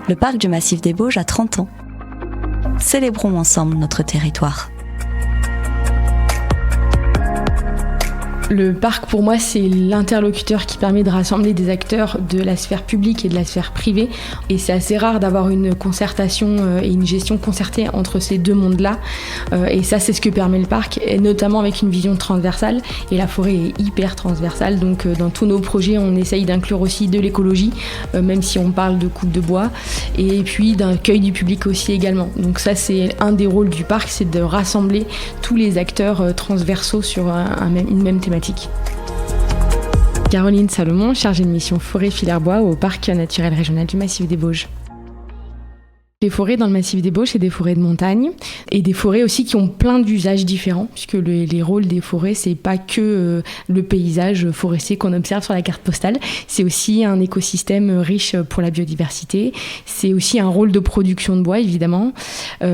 Le parc du Massif des Bauges a 30 ans. Célébrons ensemble notre territoire. Le parc, pour moi, c'est l'interlocuteur qui permet de rassembler des acteurs de la sphère publique et de la sphère privée. Et c'est assez rare d'avoir une concertation et une gestion concertée entre ces deux mondes-là. Et ça, c'est ce que permet le parc, et notamment avec une vision transversale. Et la forêt est hyper transversale. Donc, dans tous nos projets, on essaye d'inclure aussi de l'écologie, même si on parle de coupe de bois. Et puis, d'un accueil du public aussi également. Donc ça, c'est un des rôles du parc, c'est de rassembler tous les acteurs transversaux sur une même thématique. Caroline Salomon, chargée de mission forêt filaire bois au parc naturel régional du Massif des Bauges. Les forêts dans le Massif des Bauges, c'est des forêts de montagne et des forêts aussi qui ont plein d'usages différents, puisque les rôles des forêts, c'est pas que le paysage forestier qu'on observe sur la carte postale, c'est aussi un écosystème riche pour la biodiversité, c'est aussi un rôle de production de bois évidemment,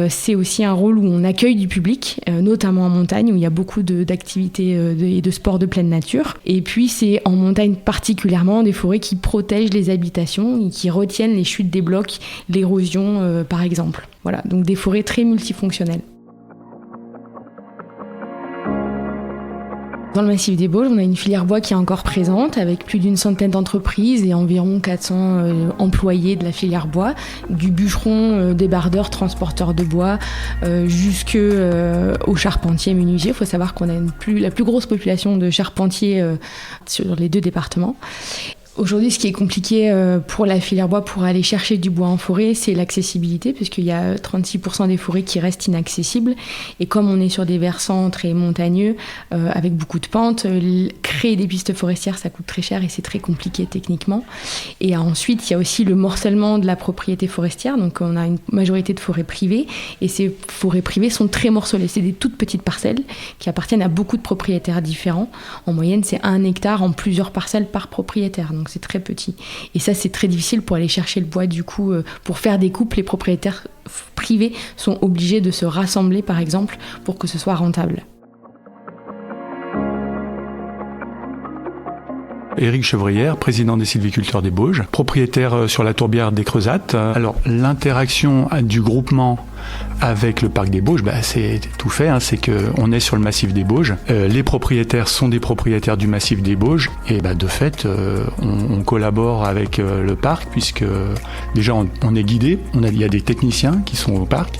c'est aussi un rôle où on accueille du public, notamment en montagne où il y a beaucoup d'activités et de sports de pleine nature, et puis c'est en montagne particulièrement des forêts qui protègent les habitations et qui retiennent les chutes des blocs, l'érosion par exemple. Voilà, donc des forêts très multifonctionnelles. Dans le Massif des Bauges, on a une filière bois qui est encore présente, avec plus d'une centaine d'entreprises et environ 400 employés de la filière bois, du bûcheron, débardeur, transporteur de bois, jusqu'aux charpentiers menuisiers. Il faut savoir qu'on a la plus grosse population de charpentiers sur les 2 départements. Aujourd'hui, ce qui est compliqué pour la filière bois pour aller chercher du bois en forêt, c'est l'accessibilité, puisqu'il y a 36% des forêts qui restent inaccessibles. Et comme on est sur des versants très montagneux, avec beaucoup de pentes, créer des pistes forestières, ça coûte très cher et c'est très compliqué techniquement. Et ensuite, il y a aussi le morcellement de la propriété forestière. Donc, on a une majorité de forêts privées. Et ces forêts privées sont très morcelées. C'est des toutes petites parcelles qui appartiennent à beaucoup de propriétaires différents. En moyenne, c'est 1 hectare en plusieurs parcelles par propriétaire. Donc c'est très petit. Et ça, c'est très difficile pour aller chercher le bois. Du coup, pour faire des coupes, les propriétaires privés sont obligés de se rassembler, par exemple, pour que ce soit rentable. Éric Chevrière, président des sylviculteurs des Bauges, propriétaire sur la tourbière des Creusates. Alors, l'interaction du groupement avec le parc des Bauges, c'est tout fait, c'est qu'on est sur le massif des Bauges. Les propriétaires sont des propriétaires du massif des Bauges et de fait, on collabore avec le parc puisque déjà on est guidé, il y a des techniciens qui sont au parc.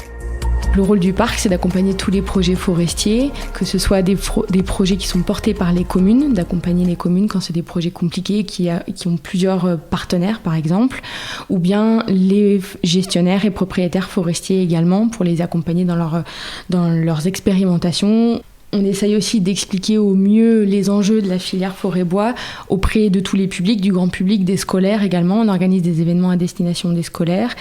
Le rôle du parc, c'est d'accompagner tous les projets forestiers, que ce soit des projets qui sont portés par les communes, d'accompagner les communes quand c'est des projets compliqués qui ont plusieurs partenaires, par exemple, ou bien les gestionnaires et propriétaires forestiers également, pour les accompagner dans leurs expérimentations. On essaye aussi d'expliquer au mieux les enjeux de la filière forêt-bois auprès de tous les publics, du grand public, des scolaires également. On organise des événements à destination des scolaires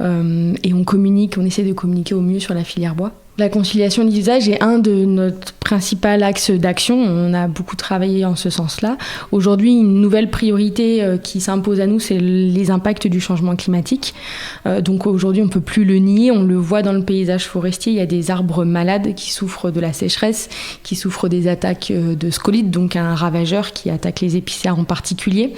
et on essaie de communiquer au mieux sur la filière bois. La conciliation d'usage est un de notre principal axe d'action. On a beaucoup travaillé en ce sens-là. Aujourd'hui, une nouvelle priorité qui s'impose à nous, c'est les impacts du changement climatique. Donc aujourd'hui, on ne peut plus le nier. On le voit dans le paysage forestier. Il y a des arbres malades qui souffrent de la sécheresse, qui souffrent des attaques de scolytes, donc un ravageur qui attaque les épicéas en particulier.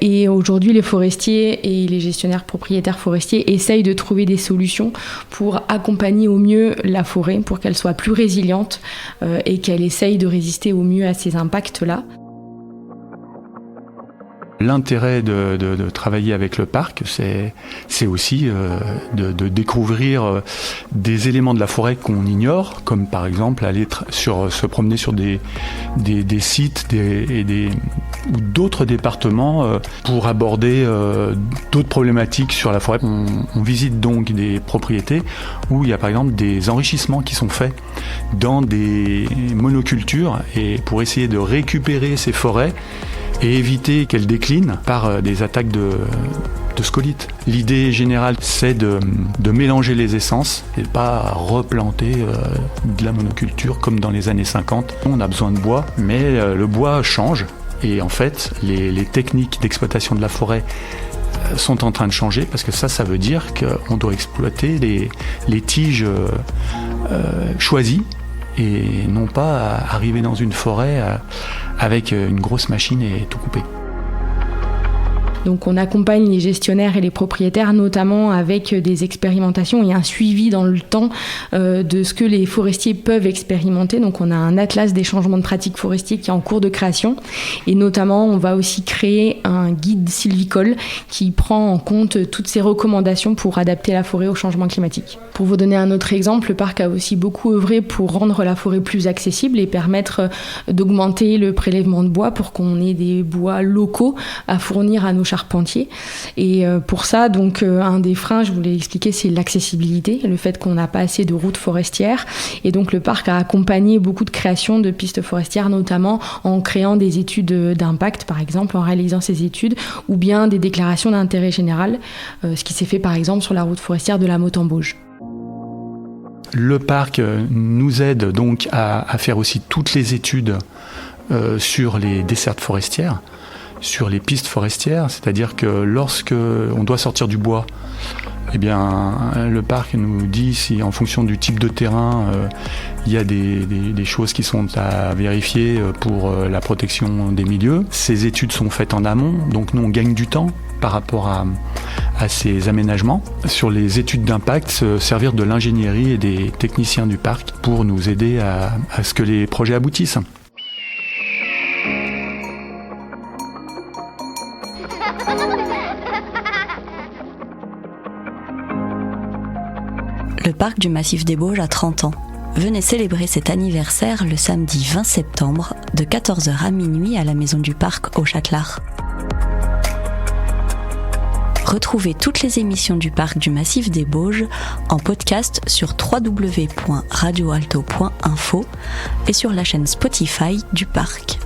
Et aujourd'hui, les forestiers et les gestionnaires propriétaires forestiers essayent de trouver des solutions pour accompagner au mieux la forêt, pour qu'elle soit plus résiliente et qu'elle essaye de résister au mieux à ces impacts-là. L'intérêt de travailler avec le parc, c'est aussi de découvrir des éléments de la forêt qu'on ignore, comme par exemple aller se promener sur des sites ou d'autres départements pour aborder d'autres problématiques sur la forêt. On visite donc des propriétés où il y a par exemple des enrichissements qui sont faits dans des monocultures et pour essayer de récupérer ces forêts et éviter qu'elles déclinent par des attaques de scolytes. L'idée générale, c'est de mélanger les essences et pas replanter de la monoculture comme dans les années 50. On a besoin de bois, mais le bois change et en fait, les techniques d'exploitation de la forêt sont en train de changer parce que ça veut dire qu'on doit exploiter les tiges choisies et non pas arriver dans une forêt avec une grosse machine et tout couper. Donc on accompagne les gestionnaires et les propriétaires, notamment avec des expérimentations et un suivi dans le temps de ce que les forestiers peuvent expérimenter. Donc on a un atlas des changements de pratiques forestiers qui est en cours de création, et notamment on va aussi créer un guide sylvicole qui prend en compte toutes ces recommandations pour adapter la forêt au changement climatique. Pour vous donner un autre exemple, le parc a aussi beaucoup œuvré pour rendre la forêt plus accessible et permettre d'augmenter le prélèvement de bois pour qu'on ait des bois locaux à fournir à nos charpentiers. Et pour ça, donc, un des freins, je vous l'ai expliqué, c'est l'accessibilité, le fait qu'on n'a pas assez de routes forestières. Et donc le parc a accompagné beaucoup de création de pistes forestières, notamment en créant des études d'impact, par exemple, en réalisant ces études, ou bien des déclarations d'intérêt général, ce qui s'est fait par exemple sur la route forestière de la Motte-en-Bauge. Le parc nous aide donc à faire aussi toutes les études sur les dessertes forestières, sur les pistes forestières, c'est-à-dire que lorsque on doit sortir du bois, eh bien, le parc nous dit si, en fonction du type de terrain, il y a des choses qui sont à vérifier pour la protection des milieux. Ces études sont faites en amont, donc nous on gagne du temps par rapport à ces aménagements. Sur les études d'impact, servir de l'ingénierie et des techniciens du parc pour nous aider à ce que les projets aboutissent. Le parc du Massif des Bauges a 30 ans. Venez célébrer cet anniversaire le samedi 20 septembre de 14h à minuit à la Maison du Parc au Châtelard. Retrouvez toutes les émissions du parc du Massif des Bauges en podcast sur www.radioalto.info et sur la chaîne Spotify du parc.